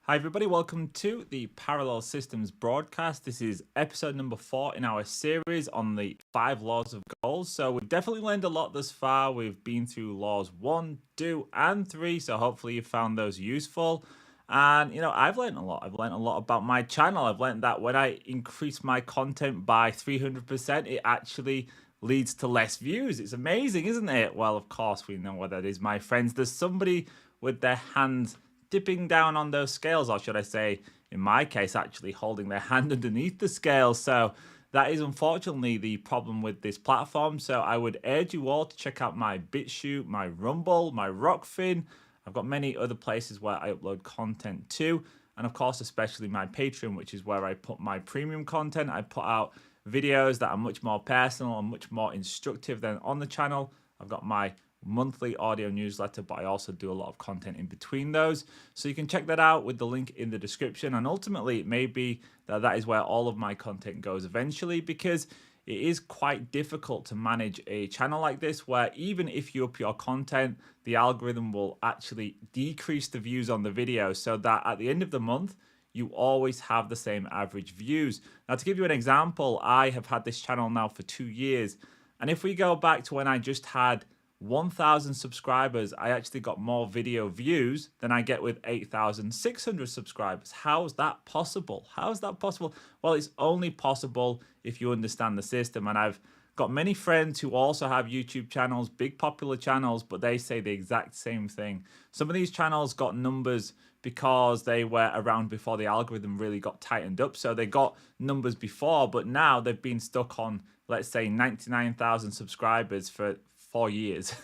Hi everybody, welcome to the Parallel Systems broadcast. This is episode number 4 in our series on the 5 laws of gold. So we've definitely learned a lot thus far. We've been through laws 1, 2 and 3, so hopefully you found those useful. And I've learned a lot. I've learned a lot about my channel. I've learned that when I increase my content by 300%, it actually leads to less views. It's amazing, isn't it? Well, of course we know what that is, my friends. There's somebody with their hands dipping down on those scales, or should I say, in my case, actually holding their hand underneath the scales. So that is unfortunately the problem with this platform. So I would urge you all to check out my BitChute, my Rumble, my Rockfin. I've got many other places where I upload content too. And of course, especially my Patreon, which is where I put my premium content. I put out videos that are much more personal and much more instructive than on the channel. I've got my monthly audio newsletter, but I also do a lot of content in between those, so you can check that out with the link in the description. And ultimately it may be that is where all of my content goes eventually, because it is quite difficult to manage a channel like this, where even if you up your content, the algorithm will actually decrease the views on the video, so that at the end of the month you always have the same average views. Now, to give you an example, I have had this channel now for 2 years, and if we go back to when I just had 1,000 subscribers, I actually got more video views than I get with 8,600 subscribers. How is that possible? How is that possible? Well, it's only possible if you understand the system. And I've got many friends who also have YouTube channels, big popular channels, but they say the exact same thing. Some of these channels got numbers because they were around before the algorithm really got tightened up. So they got numbers before, but now they've been stuck on, let's say, 99,000 subscribers for 4 years,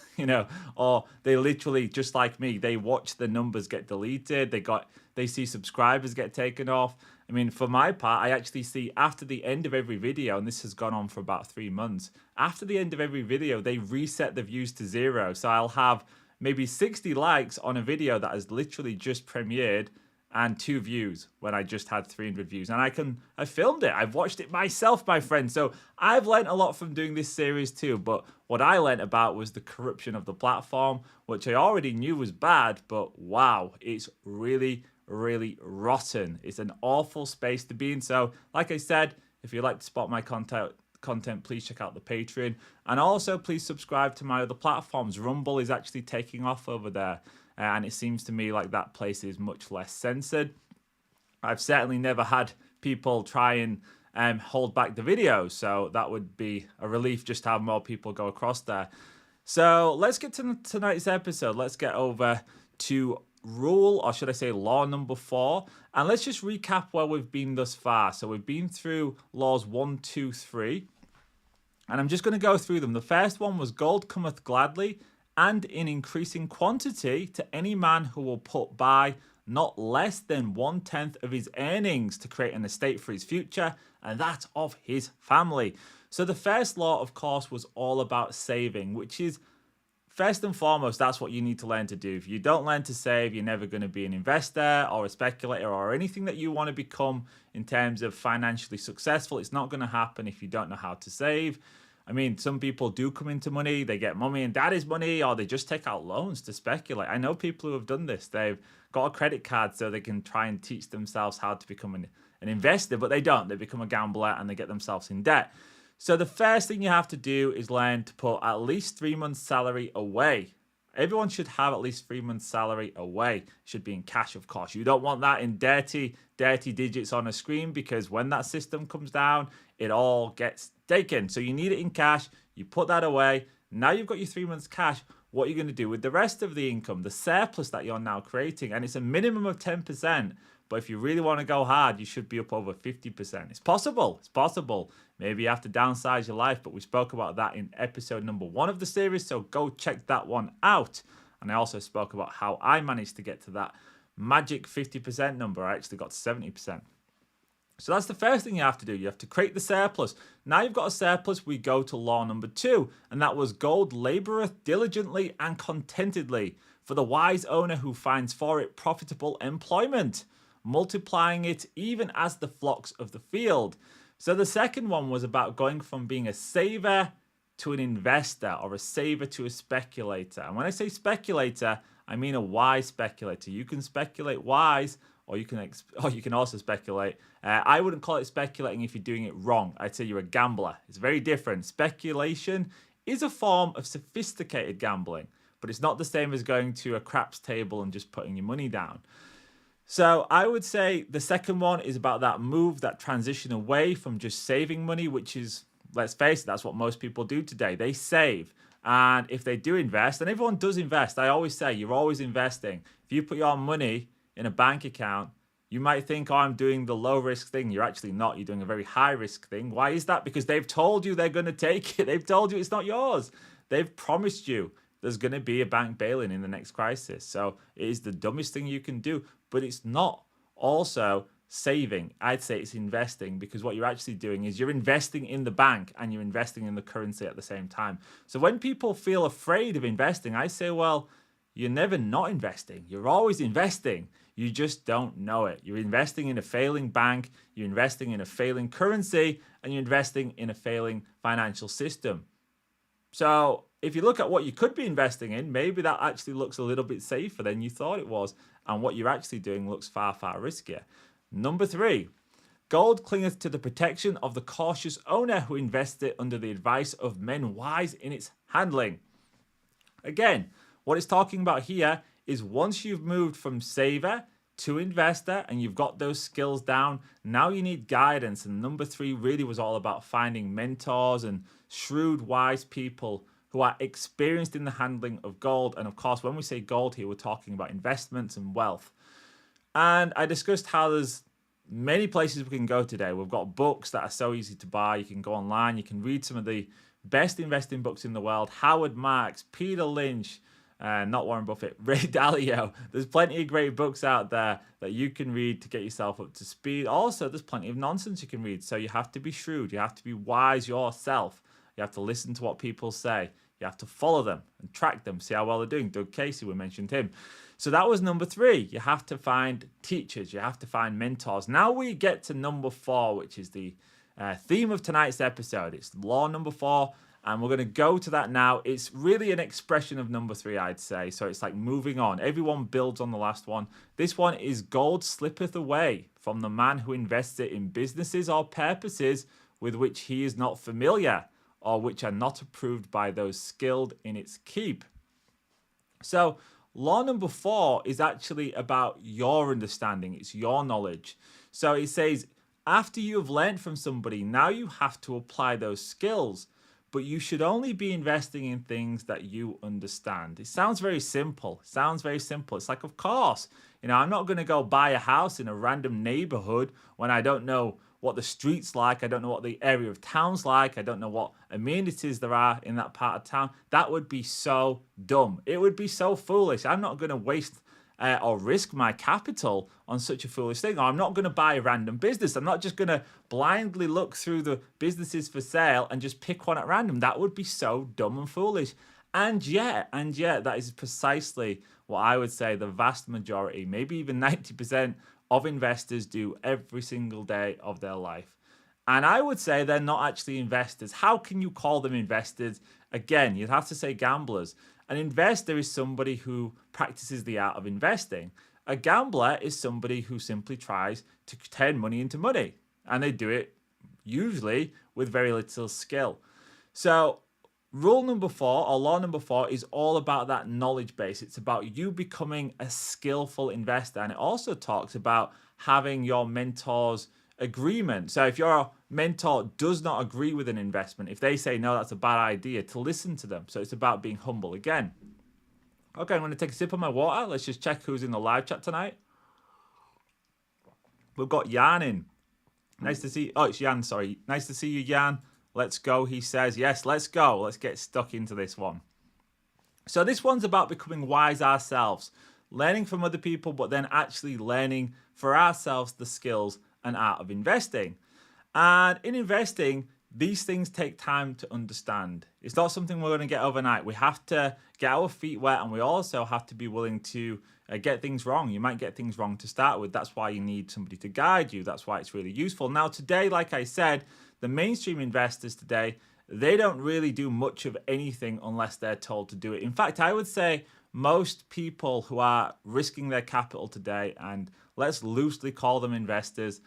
or they literally, just like me, they watch the numbers get deleted. They see subscribers get taken off. I mean, for my part, I actually see after the end of every video, and this has gone on for about 3 months, after the end of every video, they reset the views to 0. So I'll have maybe 60 likes on a video that has literally just premiered and 2 views when I just had 300 views. And I filmed it. I've watched it myself, my friend. So I've learned a lot from doing this series too. But what I learned about was the corruption of the platform, which I already knew was bad, but wow, it's really, really rotten. It's an awful space to be in. So like I said, if you like to spot my content, please check out the Patreon, and also please subscribe to my other platforms. Rumble is actually taking off over there, and it seems to me like that place is much less censored. I've certainly never had people try and hold back the videos, so that would be a relief just to have more people go across there. So let's get to tonight's episode. Let's get over to rule, or should I say law number 4, and let's just recap where we've been thus far. So we've been through laws 1, 2, 3, and I'm just going to go through them. The first one was gold cometh gladly and in increasing quantity to any man who will put by not less than 1/10 of his earnings to create an estate for his future, and that of his family. So the first law, of course, was all about saving, which is first and foremost, that's what you need to learn to do. If you don't learn to save, you're never going to be an investor or a speculator or anything that you want to become in terms of financially successful. It's not going to happen if you don't know how to save. I mean, some people do come into money, they get mommy and daddy's money, or they just take out loans to speculate. I know people who have done this. They've got a credit card so they can try and teach themselves how to become an investor, but they don't. They become a gambler and they get themselves in debt. So the first thing you have to do is learn to put at least 3 months' salary away. Everyone should have at least 3 months' salary away. It should be in cash, of course. You don't want that in dirty digits on a screen, because when that system comes down, it all gets taken. So you need it in cash. You put that away. Now you've got your 3 months cash. What are you going to do with the rest of the income, the surplus that you're now creating? And it's a minimum of 10%. But if you really want to go hard, you should be up over 50%. It's possible. It's possible. Maybe you have to downsize your life, but we spoke about that in episode number 1 of the series, so go check that one out. And I also spoke about how I managed to get to that magic 50% number. I actually got 70%. So that's the first thing you have to do. You have to create the surplus. Now you've got a surplus, we go to law number 2, and that was gold laboureth diligently and contentedly for the wise owner who finds for it profitable employment, multiplying it even as the flocks of the field. So the second one was about going from being a saver to an investor or a saver to a speculator. And when I say speculator, I mean a wise speculator. You can speculate wise, or you can also speculate. I wouldn't call it speculating if you're doing it wrong. I'd say you're a gambler. It's very different. Speculation is a form of sophisticated gambling, but it's not the same as going to a craps table and just putting your money down. So I would say the second one is about that move, that transition away from just saving money, which is, let's face it, that's what most people do today. They save. And if they do invest, and everyone does invest, I always say you're always investing. If you put your money in a bank account, you might think, oh, I'm doing the low risk thing. You're actually not. You're doing a very high risk thing. Why is that? Because they've told you they're going to take it. They've told you it's not yours. They've promised you there's going to be a bank bail-in in the next crisis. So it is the dumbest thing you can do, but it's not also saving. I'd say it's investing, because what you're actually doing is you're investing in the bank and you're investing in the currency at the same time. So when people feel afraid of investing, I say, well, you're never not investing. You're always investing. You just don't know it. You're investing in a failing bank, you're investing in a failing currency, and you're investing in a failing financial system. So if you look at what you could be investing in, maybe that actually looks a little bit safer than you thought it was. And what you're actually doing looks far, far riskier. Number 3, gold clingeth to the protection of the cautious owner who invests it under the advice of men wise in its handling. Again, what it's talking about here is once you've moved from saver to investor and you've got those skills down, now you need guidance. And number 3 really was all about finding mentors and shrewd, wise people who are experienced in the handling of gold. And of course, when we say gold here, we're talking about investments and wealth. And I discussed how there's many places we can go today. We've got books that are so easy to buy. You can go online, you can read some of the best investing books in the world. Howard Marks, Peter Lynch, not Warren Buffett, Ray Dalio. There's plenty of great books out there that you can read to get yourself up to speed. Also, there's plenty of nonsense you can read. So you have to be shrewd. You have to be wise yourself. You have to listen to what people say. You have to follow them and track them, see how well they're doing. Doug Casey, we mentioned him. So that was number 3. You have to find teachers. You have to find mentors. Now we get to number 4, which is the theme of tonight's episode. It's law number 4. And we're going to go to that now. It's really an expression of number 3, I'd say. So it's like moving on. Everyone builds on the last one. This one is gold slippeth away from the man who invests it in businesses or purposes with which he is not familiar, or which are not approved by those skilled in its keep. So law number 4 is actually about your understanding. It's your knowledge. So it says, after you have learned from somebody, now you have to apply those skills. But you should only be investing in things that you understand. It sounds very simple. It's like, of course, I'm not going to go buy a house in a random neighborhood when I don't know what the street's like. I don't know what the area of town's like. I don't know what amenities there are in that part of town. That would be so dumb. It would be so foolish. I'm not going to waste or risk my capital on such a foolish thing. Or I'm not going to buy a random business. I'm not just going to blindly look through the businesses for sale and just pick one at random. That would be so dumb and foolish. And yet, that is precisely what I would say the vast majority, maybe even 90% of investors do every single day of their life. And I would say they're not actually investors. How can you call them investors? Again, you'd have to say gamblers. An investor is somebody who practices the art of investing. A gambler is somebody who simply tries to turn money into money. And they do it usually with very little skill. So rule number 4, or law number 4, is all about that knowledge base. It's about you becoming a skillful investor. And it also talks about having your mentor's agreement. So if your mentor does not agree with an investment, if they say, no, that's a bad idea, to listen to them. So it's about being humble again. Okay, I'm going to take a sip of my water. Let's just check who's in the live chat tonight. We've got Jan in. Nice to see. Oh, it's Jan, sorry. Nice to see you, Jan. Let's go, he says. Yes, let's go. Let's get stuck into this one. So this one's about becoming wise ourselves, learning from other people, but then actually learning for ourselves the skills and art of investing. And in investing, these things take time to understand. It's not something we're going to get overnight. We have to get our feet wet, and we also have to be willing to get things wrong. You might get things wrong to start with. That's why you need somebody to guide you. That's why it's really useful. Now, today, like I said, the mainstream investors today, they don't really do much of anything unless they're told to do it. In fact, I would say most people who are risking their capital today, and let's loosely call them investors,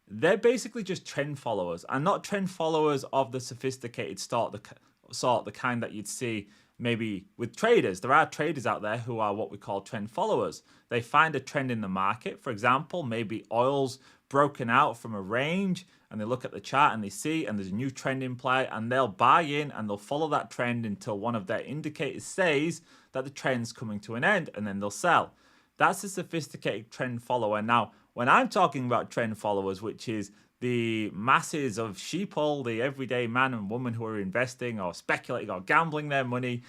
they're basically just trend followers, and not trend followers of the sophisticated sort, the kind that you'd see maybe with traders. There are traders out there who are what we call trend followers. They find a trend in the market. For example, maybe oil's broken out from a range, and they look at the chart and they see, and there's a new trend in play, and they'll buy in and they'll follow that trend until one of their indicators says that the trend's coming to an end, and then they'll sell. That's a sophisticated trend follower. Now, when I'm talking about trend followers, which is the masses of sheeple, the everyday man and woman who are investing or speculating or gambling their money,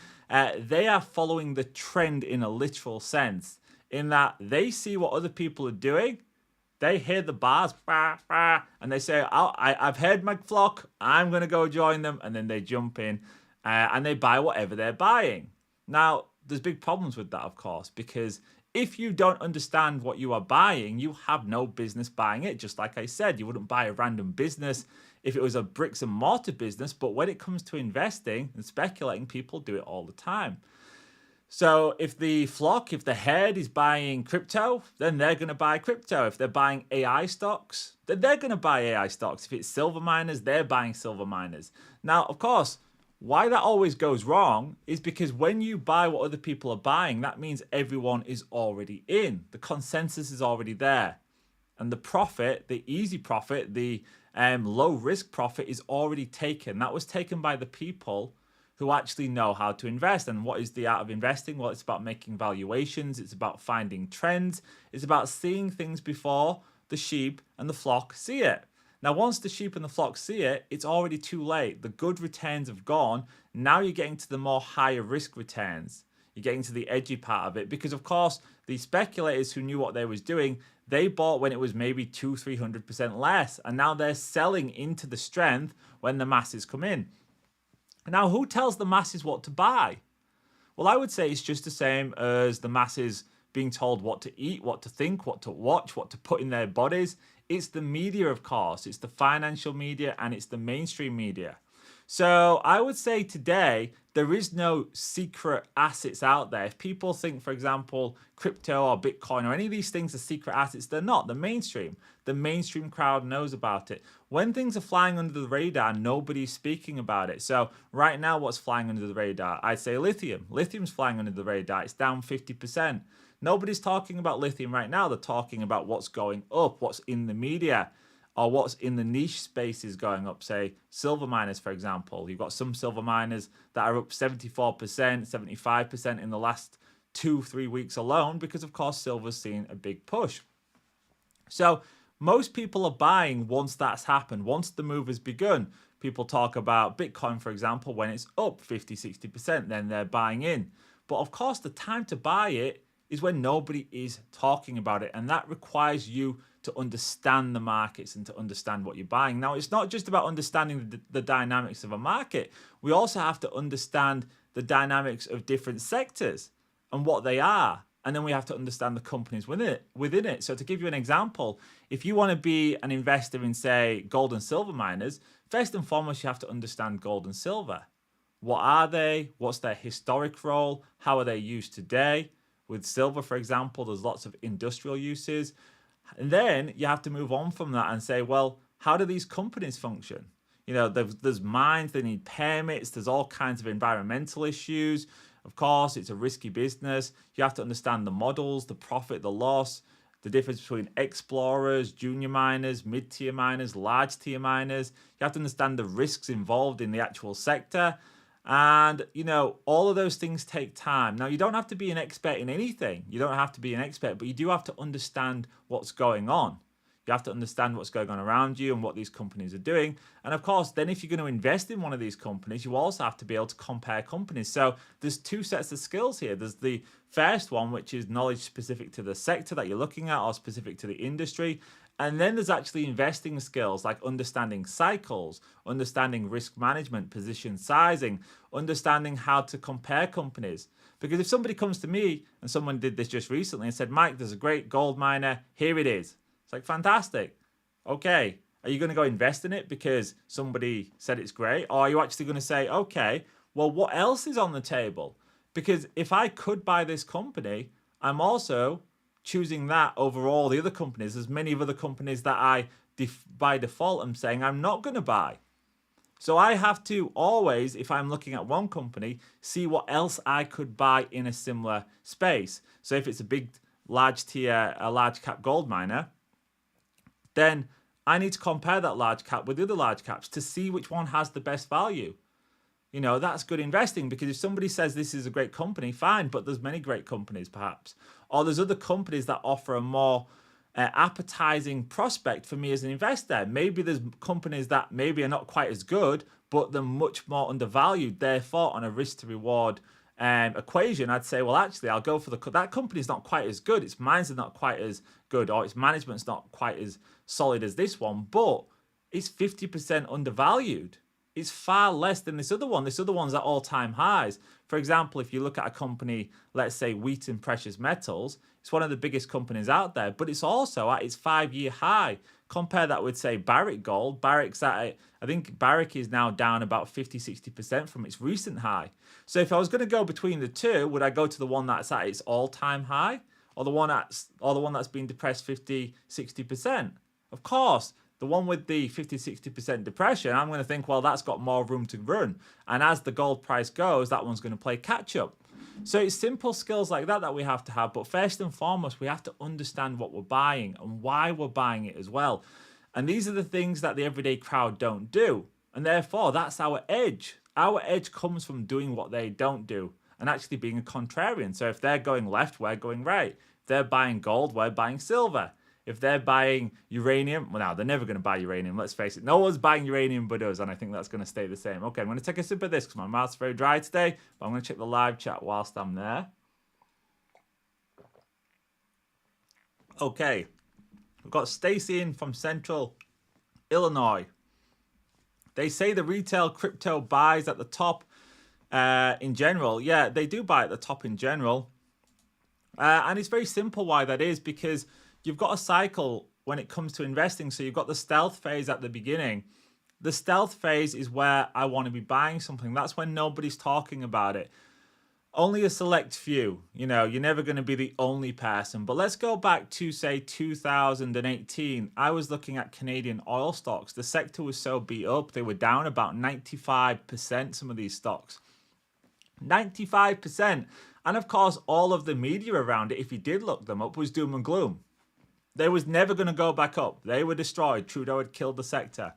they are following the trend in a literal sense, in that they see what other people are doing. They hear the bars, bah, bah, and they say, I've heard my flock, I'm going to go join them. And then they jump in and they buy whatever they're buying. Now, there's big problems with that, of course, because if you don't understand what you are buying, you have no business buying it. Just like I said, you wouldn't buy a random business if it was a bricks and mortar business. But when it comes to investing and speculating, people do it all the time. So if the flock, if the herd is buying crypto, then they're going to buy crypto. If they're buying AI stocks, then they're going to buy AI stocks. If it's silver miners, they're buying silver miners. Now, of course, why that always goes wrong is because when you buy what other people are buying, that means everyone is already in. The consensus is already there. And the profit, the easy profit, the low risk profit is already taken. That was taken by the people who actually know how to invest. And what is the art of investing? Well, it's about making valuations. It's about finding trends. It's about seeing things before the sheep and the flock see it. Now, once the sheep and the flock see it, it's already too late. The good returns have gone. Now you're getting to the more higher risk returns. You're getting to the edgy part of it because, of course, the speculators who knew what they was doing, they bought when it was maybe 200-300% less. And now they're selling into the strength when the masses come in. Now, who tells the masses what to buy? Well, I would say it's just the same as the masses being told what to eat, what to think, what to watch, what to put in their bodies. It's the media, of course. It's the financial media and it's the mainstream media. So I would say today, there is no secret assets out there. If people think, for example, crypto or Bitcoin or any of these things are secret assets, they're not. The mainstream crowd knows about it. When things are flying under the radar, nobody's speaking about it. So right now, what's flying under the radar? I'd say lithium. Lithium's flying under the radar. It's down 50%. Nobody's talking about lithium right now. They're talking about what's going up, what's in the media, or what's in the niche spaces going up. Say silver miners, for example. You've got some silver miners that are up 74%, 75% in the last 2-3 weeks alone, because of course silver's seen a big push. So most people are buying once that's happened, once the move has begun. People talk about Bitcoin, for example, when it's up 50-60%, then they're buying in. But of course, the time to buy it is when nobody is talking about it. And that requires you to understand the markets and to understand what you're buying. Now, it's not just about understanding the dynamics of a market. We also have to understand the dynamics of different sectors and what they are. And then we have to understand the companies within it. So to give you an example, if you want to be an investor in, say, gold and silver miners, first and foremost, you have to understand gold and silver. What are they? What's their historic role? How are they used today? With silver, for example, there's lots of industrial uses. And then you have to move on from that and say, well, how do these companies function? You know, there's mines, they need permits, there's all kinds of environmental issues. Of course, it's a risky business. You have to understand the models, the profit, the loss, the difference between explorers, junior miners, mid-tier miners, large-tier miners. You have to understand the risks involved in the actual sector. And, you know, all of those things take time. Now, you don't have to be an expert in anything. You don't have to be an expert, but you do have to understand what's going on. You have to understand what's going on around you and what these companies are doing. And of course, then if you're going to invest in one of these companies, you also have to be able to compare companies. So there's two sets of skills here. There's the first one, which is knowledge specific to the sector that you're looking at or specific to the industry. And then there's actually investing skills like understanding cycles, understanding risk management, position sizing, understanding how to compare companies. Because if somebody comes to me, and someone did this just recently and said, Mike, there's a great gold miner, here it is. It's like, fantastic. Okay. Are you going to go invest in it because somebody said it's great? Or are you actually going to say, okay, well, what else is on the table? Because if I could buy this company, I'm also choosing that over all the other companies. There's many of other companies that I, by default, I'm saying I'm not going to buy. So I have to always, if I'm looking at one company, see what else I could buy in a similar space. So if it's a big, large tier, a large cap gold miner, then I need to compare that large cap with the other large caps to see which one has the best value. You know, that's good investing, because if somebody says this is a great company, fine, but there's many great companies perhaps. Or there's other companies that offer a more appetizing prospect for me as an investor. Maybe there's companies that maybe are not quite as good, but they're much more undervalued. Therefore, on a risk to reward equation, I'd say, well, actually, I'll go for that company's not quite as good. Its mines are not quite as good, or its management's not quite as solid as this one, but it's 50% undervalued. It's far less than this other one. This other one's at all-time highs. For example, if you look at a company, let's say Wheaton Precious Metals, it's one of the biggest companies out there, but it's also at its 5-year high. Compare that with, say, Barrick Gold. Barrick's at, I think Barrick is now down about 50-60% from its recent high. So if I was going to go between the two, would I go to the one that's at its all-time high, or the one that's been depressed 50-60%? Of course, the one with the 50-60% depression, I'm going to think, well, that's got more room to run. And as the gold price goes, that one's going to play catch up. So it's simple skills like that we have to have. But first and foremost, we have to understand what we're buying and why we're buying it as well. And these are the things that the everyday crowd don't do. And therefore, that's our edge. Our edge comes from doing what they don't do and actually being a contrarian. So if they're going left, we're going right. If they're buying gold, we're buying silver. If they're buying uranium, well, now they're never going to buy uranium. Let's face it. No one's buying uranium but us, and I think that's going to stay the same. Okay, I'm going to take a sip of this because my mouth's very dry today, but I'm going to check the live chat whilst I'm there. Okay, we've got Stacy in from Central Illinois. They say the retail crypto buys at the top in general. Yeah, they do buy at the top in general. And it's very simple why that is, because you've got a cycle when it comes to investing. So you've got the stealth phase at the beginning. The stealth phase is where I want to be buying something. That's when nobody's talking about it. Only a select few. You know, you're never going to be the only person. But let's go back to, say, 2018. I was looking at Canadian oil stocks. The sector was so beat up. They were down about 95%, some of these stocks. 95%. And of course, all of the media around it, if you did look them up, was doom and gloom. They was never going to go back up. They were destroyed. Trudeau had killed the sector.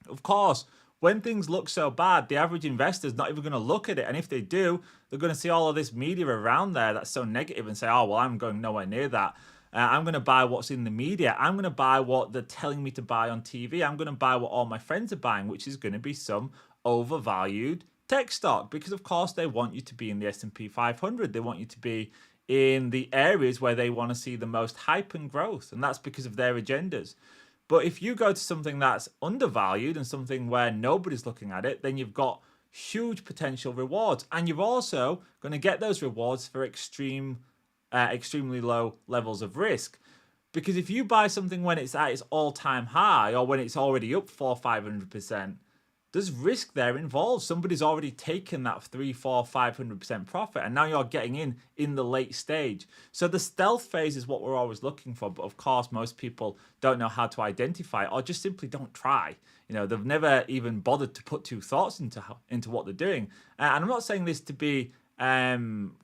Of course, when things look so bad, the average investor's not even going to look at it. And if they do, they're going to see all of this media around there that's so negative and say, oh, well, I'm going nowhere near that. I'm going to buy what's in the media. I'm going to buy what they're telling me to buy on TV. I'm going to buy what all my friends are buying, which is going to be some overvalued tech stock. Because, of course, they want you to be in the S&P 500. They want you to be in the areas where they want to see the most hype and growth, and that's because of their agendas. But if you go to something that's undervalued and something where nobody's looking at it, then you've got huge potential rewards, and you're also going to get those rewards for extremely low levels of risk. Because if you buy something when it's at its all-time high, or when it's already up 400-500%, there's risk there involved. Somebody's already taken that 300-500% profit, and now you're getting in the late stage. So the stealth phase is what we're always looking for, but of course most people don't know how to identify it, or just simply don't try. You know, they've never even bothered to put two thoughts into what they're doing. And I'm not saying this to be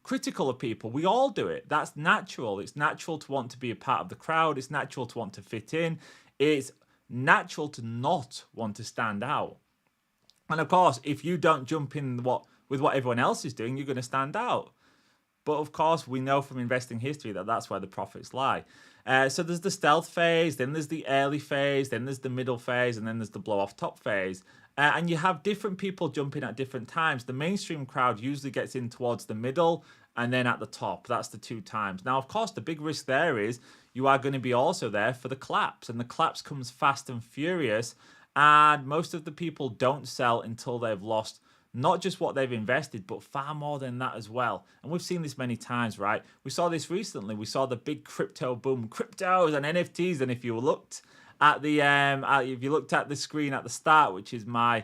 critical of people. We all do it. That's natural. It's natural to want to be a part of the crowd. It's natural to want to fit in. It's natural to not want to stand out. And of course, if you don't jump in with what everyone else is doing, you're going to stand out. But of course, we know from investing history that that's where the profits lie. So there's the stealth phase, then there's the early phase, then there's the middle phase, and then there's the blow off top phase. And you have different people jumping at different times. The mainstream crowd usually gets in towards the middle and then at the top. That's the two times. Now, of course, the big risk there is you are going to be also there for the collapse. And the collapse comes fast and furious. And most of the people don't sell until they've lost not just what they've invested, but far more than that as well. And we've seen this many times, right? We saw this recently. We saw the big crypto boom, cryptos and NFTs. And if you looked at the if you looked at the screen at the start, which is my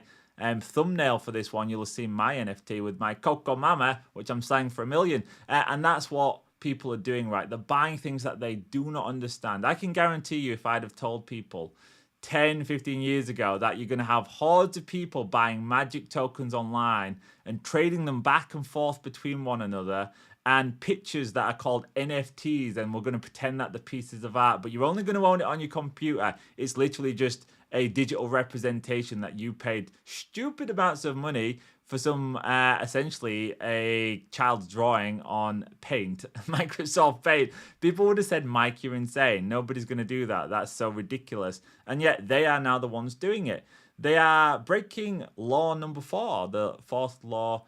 thumbnail for this one, you'll have seen my NFT with my Coco Mama, which I'm selling for $1 million. And that's what people are doing, right? They're buying things that they do not understand. I can guarantee you, if I'd have told people 10, 15 years ago that you're going to have hordes of people buying magic tokens online and trading them back and forth between one another, and pictures that are called NFTs, and we're going to pretend that the pieces of art, but you're only going to own it on your computer. It's literally just a digital representation that you paid stupid amounts of money for some, essentially a child's drawing on Paint, Microsoft Paint. People would have said, Mike, you're insane. Nobody's going to do that. That's so ridiculous. And yet they are now the ones doing it. They are breaking law number 4, the fourth law.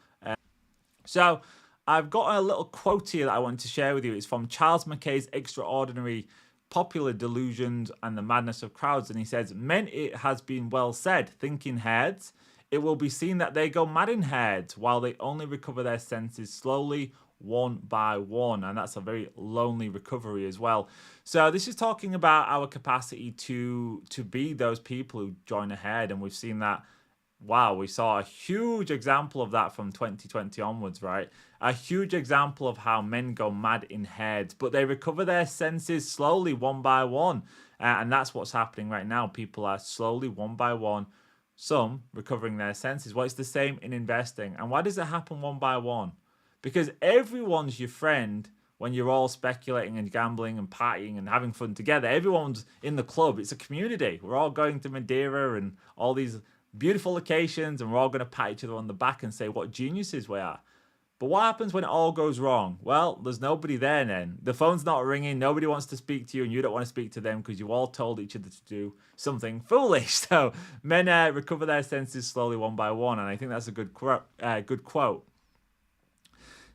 So I've got a little quote here that I want to share with you. It's from Charles Mackay's Extraordinary Popular Delusions and the Madness of Crowds. And he says, "Men, it has been well said, think in herds. It will be seen that they go mad in herds, while they only recover their senses slowly, one by one." And that's a very lonely recovery as well. So this is talking about our capacity to be those people who join a herd. And we've seen that. Wow, we saw a huge example of that from 2020 onwards, right? A huge example of how men go mad in herds, but they recover their senses slowly, one by one. And that's what's happening right now. People are slowly, one by one, some recovering their senses. Well, it's the same in investing. And why does it happen one by one? Because everyone's your friend when you're all speculating and gambling and partying and having fun together. Everyone's in the club. It's a community. We're all going to Madeira and all these beautiful locations, and we're all going to pat each other on the back and say what geniuses we are. But what happens when it all goes wrong? Well, there's nobody there then. The phone's not ringing, nobody wants to speak to you, and you don't want to speak to them because you all told each other to do something foolish. So men recover their senses slowly, one by one, and I think that's a good quote.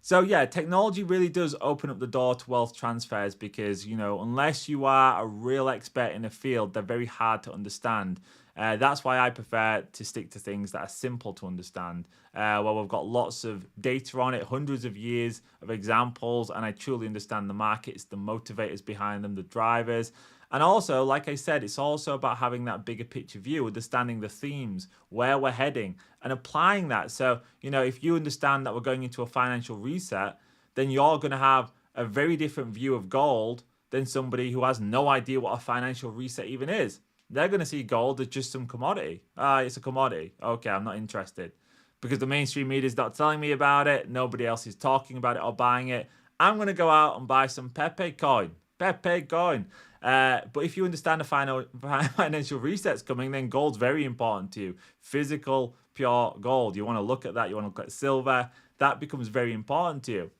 So yeah, technology really does open up the door to wealth transfers because, you know, unless you are a real expert in a field, they're very hard to understand. That's why I prefer to stick to things that are simple to understand. Well, we've got lots of data on it, hundreds of years of examples, and I truly understand the markets, the motivators behind them, the drivers. And also, like I said, it's also about having that bigger picture view, understanding the themes, where we're heading, and applying that. So, you know, if you understand that we're going into a financial reset, then you're going to have a very different view of gold than somebody who has no idea what a financial reset even is. They're going to see gold as just some commodity. It's a commodity. Okay, I'm not interested. Because the mainstream media is not telling me about it. Nobody else is talking about it or buying it. I'm going to go out and buy some Pepe coin. Pepe coin. But if you understand the financial reset's coming, then gold's very important to you. Physical, pure gold. You want to look at that. You want to look at silver. That becomes very important to you.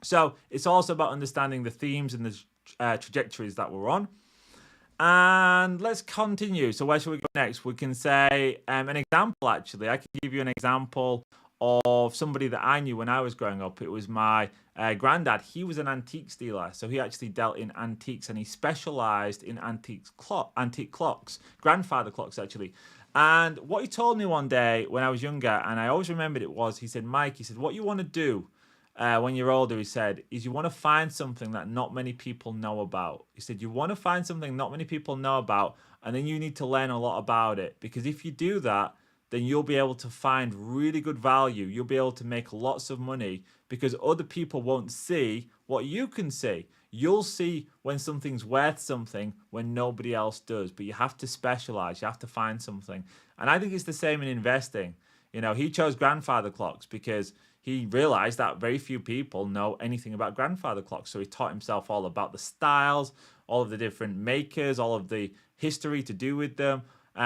So it's also about understanding the themes and the trajectories that we're on. And let's continue. So where should we go next? We can say an example, actually. I can give you an example of somebody that I knew when I was growing up. It was my granddad. He was an antiques dealer. So he actually dealt in antiques and he specialized in antique clocks, grandfather clocks, actually. And what he told me one day when I was younger, and I always remembered it was, he said, Mike, he said, what you want to do when you're older, he said, is you want to find something that not many people know about. He said, you want to find something not many people know about, and then you need to learn a lot about it. Because if you do that, then you'll be able to find really good value. You'll be able to make lots of money because other people won't see what you can see. You'll see when something's worth something when nobody else does, but you have to specialize. You have to find something. And I think it's the same in investing. You know, he chose grandfather clocks because he realized that very few people know anything about grandfather clocks. So he taught himself all about the styles, all of the different makers, all of the history to do with them.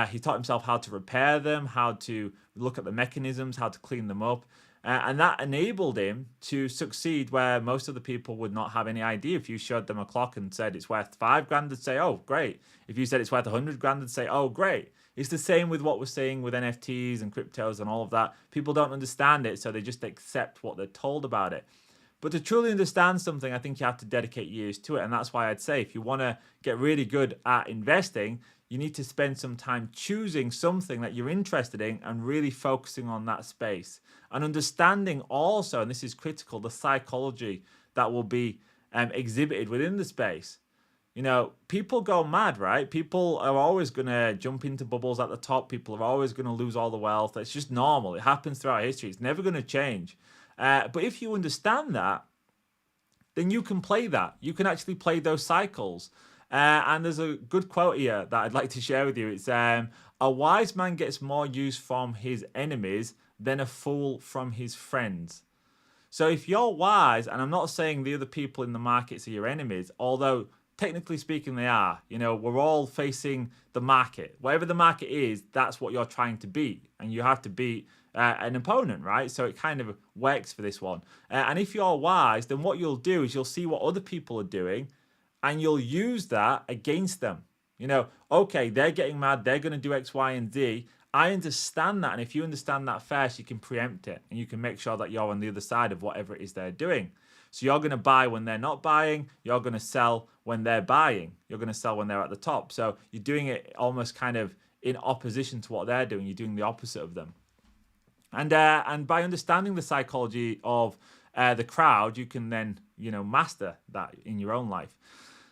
He taught himself how to repair them, how to look at the mechanisms, how to clean them up. And that enabled him to succeed where most of the people would not have any idea. If you showed them a clock and said it's worth $5,000, they'd say, oh, great. If you said it's worth $100,000, they'd say, oh, great. It's the same with what we're seeing with NFTs and cryptos and all of that. People don't understand it, so they just accept what they're told about it. But to truly understand something, I think you have to dedicate years to it. And that's why I'd say if you want to get really good at investing, you need to spend some time choosing something that you're interested in and really focusing on that space. And understanding also, and this is critical, the psychology that will be exhibited within the space. People go mad, right? People are always going to jump into bubbles at the top. People are always going to lose all the wealth. It's just normal. It happens throughout history. It's never going to change. But if you understand that, then you can play that. You can actually play those cycles. And there's a good quote here that I'd like to share with you. It's a wise man gets more use from his enemies than a fool from his friends. So if you're wise, and I'm not saying the other people in the markets are your enemies, although technically speaking they are. We're all facing the market. Whatever the market is, that's what you're trying to beat. And you have to beat an opponent, right? So it kind of works for this one. And if you're wise, then what you'll do is you'll see what other people are doing and you'll use that against them. Okay, they're getting mad, they're going to do X, Y, and Z. I understand that. And if you understand that first, you can preempt it and you can make sure that you're on the other side of whatever it is they're doing. So you're going to buy when they're not buying. You're going to sell when they're buying. You're going to sell when they're at the top. So you're doing it almost kind of in opposition to what they're doing. You're doing the opposite of them. And by understanding the psychology of the crowd, you can then, master that in your own life.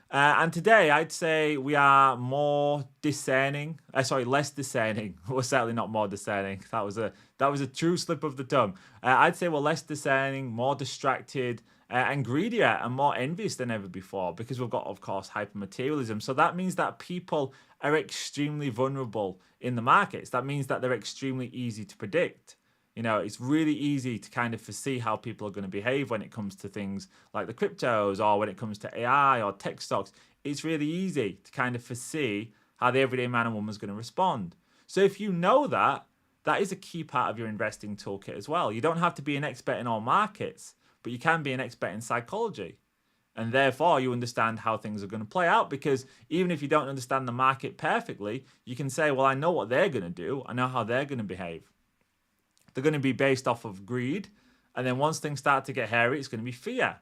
And today, I'd say we are more discerning. Less discerning. We're certainly not more discerning. That was a true slip of the tongue. I'd say we're less discerning, more distracted, and greedier and more envious than ever before because we've got, of course, hypermaterialism. So that means that people are extremely vulnerable in the markets. That means that they're extremely easy to predict. It's really easy to kind of foresee how people are going to behave when it comes to things like the cryptos or when it comes to AI or tech stocks. It's really easy to kind of foresee how the everyday man and woman is going to respond. So if you know that, that is a key part of your investing toolkit as well. You don't have to be an expert in all markets, but you can be an expert in psychology. And therefore, you understand how things are going to play out because even if you don't understand the market perfectly, you can say, well, I know what they're going to do. I know how they're going to behave. They're going to be based off of greed. And then once things start to get hairy, it's going to be fear.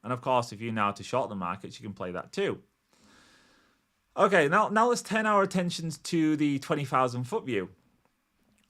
And of course, if you know how to short the markets, you can play that too. Okay, now let's turn our attentions to the 20,000 foot view.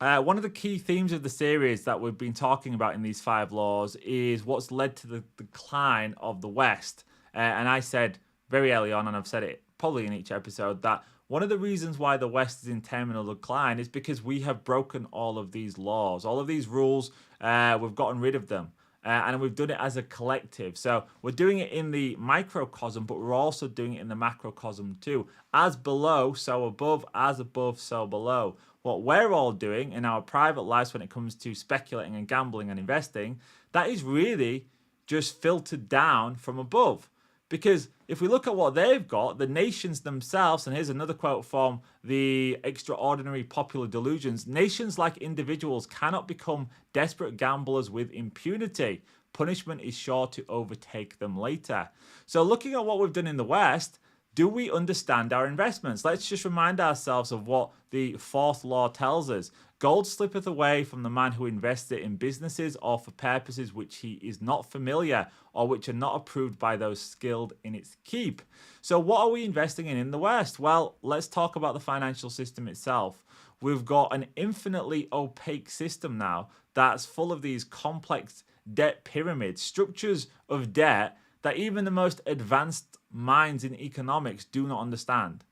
One of the key themes of the series that we've been talking about in these 5 laws is what's led to the decline of the West. And I said very early on, and I've said it probably in each episode, that one of the reasons why the West is in terminal decline is because we have broken all of these laws, all of these rules. We've gotten rid of them. And we've done it as a collective. So we're doing it in the microcosm, but we're also doing it in the macrocosm too. As below, so above, as above, so below. What we're all doing in our private lives when it comes to speculating and gambling and investing, that is really just filtered down from above. Because if we look at what they've got, the nations themselves, and here's another quote from the Extraordinary Popular Delusions, nations like individuals cannot become desperate gamblers with impunity. Punishment is sure to overtake them later. So looking at what we've done in the West, do we understand our investments? Let's just remind ourselves of what the 4th law tells us. Gold slippeth away from the man who invests it in businesses or for purposes which he is not familiar or which are not approved by those skilled in its keep. So what are we investing in the West? Well, let's talk about the financial system itself. We've got an infinitely opaque system now that's full of these complex debt pyramids, structures of debt that even the most advanced minds in economics do not understand.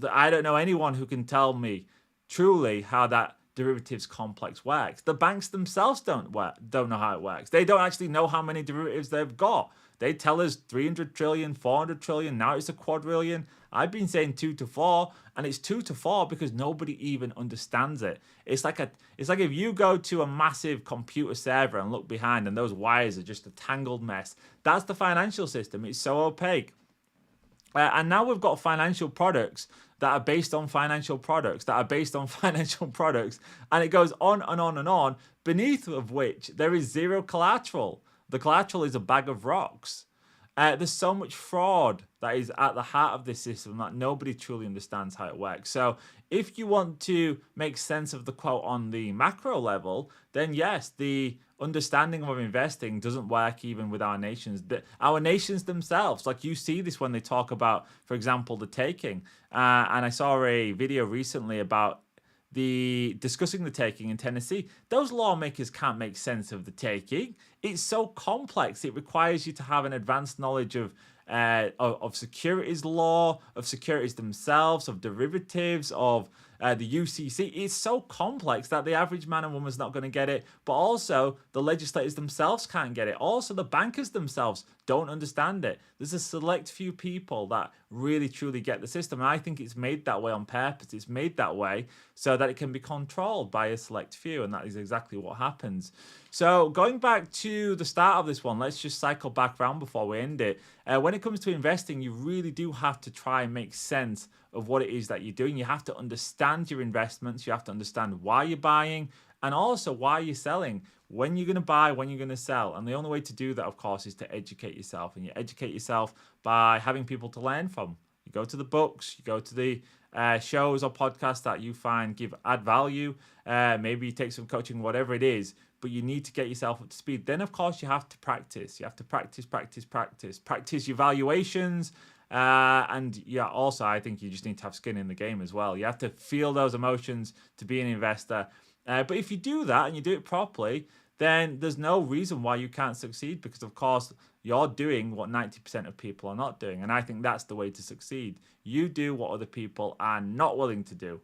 I don't know anyone who can tell me truly how that derivatives complex works. The banks themselves don't know how it works. They don't actually know how many derivatives they've got. They tell us 300 trillion, 400 trillion, now it's a quadrillion. I've been saying 2 to 4, and it's 2 to 4 because nobody even understands it. It's like if you go to a massive computer server and look behind and those wires are just a tangled mess. That's the financial system. It's so opaque. And now we've got financial products that are based on financial products, that are based on financial products. And it goes on and on and on, beneath of which there is zero collateral. The collateral is a bag of rocks. There's so much fraud that is at the heart of this system that nobody truly understands how it works. So if you want to make sense of the quote on the macro level, then yes, the understanding of investing doesn't work even with our nations. Our nations themselves, like you see this when they talk about, for example, the taking. And I saw a video recently about the discussing the taking in Tennessee, those lawmakers can't make sense of the taking. It's so complex. It requires you to have an advanced knowledge of securities law, of securities themselves, of derivatives, of the UCC. It's so complex that the average man and woman is not going to get it, but also the legislators themselves can't get it. Also, the bankers themselves don't understand it. There's a select few people that really truly get the system, and I think it's made that way on purpose. It's made that way so that it can be controlled by a select few, and that is exactly what happens. So going back to the start of this one, let's just cycle back around before we end it. When it comes to investing, you really do have to try and make sense of what it is that you're doing. You have to understand your investments. You have to understand why you're buying and also why you're selling, when you're going to buy, when you're going to sell. And the only way to do that, of course, is to educate yourself. And you educate yourself by having people to learn from. You go to the books, you go to the shows or podcasts that you find add value. Maybe you take some coaching, whatever it is. But you need to get yourself up to speed. Then, of course, you have to practice. You have to practice. Practice your valuations. And yeah, also, I think you just need to have skin in the game as well. You have to feel those emotions to be an investor. But if you do that and you do it properly, then there's no reason why you can't succeed, because, of course, you're doing what 90% of people are not doing. And I think that's the way to succeed. You do what other people are not willing to do.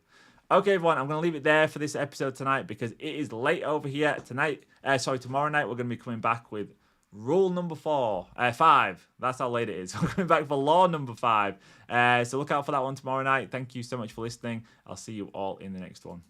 Okay, everyone, I'm going to leave it there for this episode tonight because it is late over here. Tomorrow night, we're going to be coming back with rule number 5. That's how late it is. We're coming back for law number 5. So look out for that one tomorrow night. Thank you so much for listening. I'll see you all in the next one.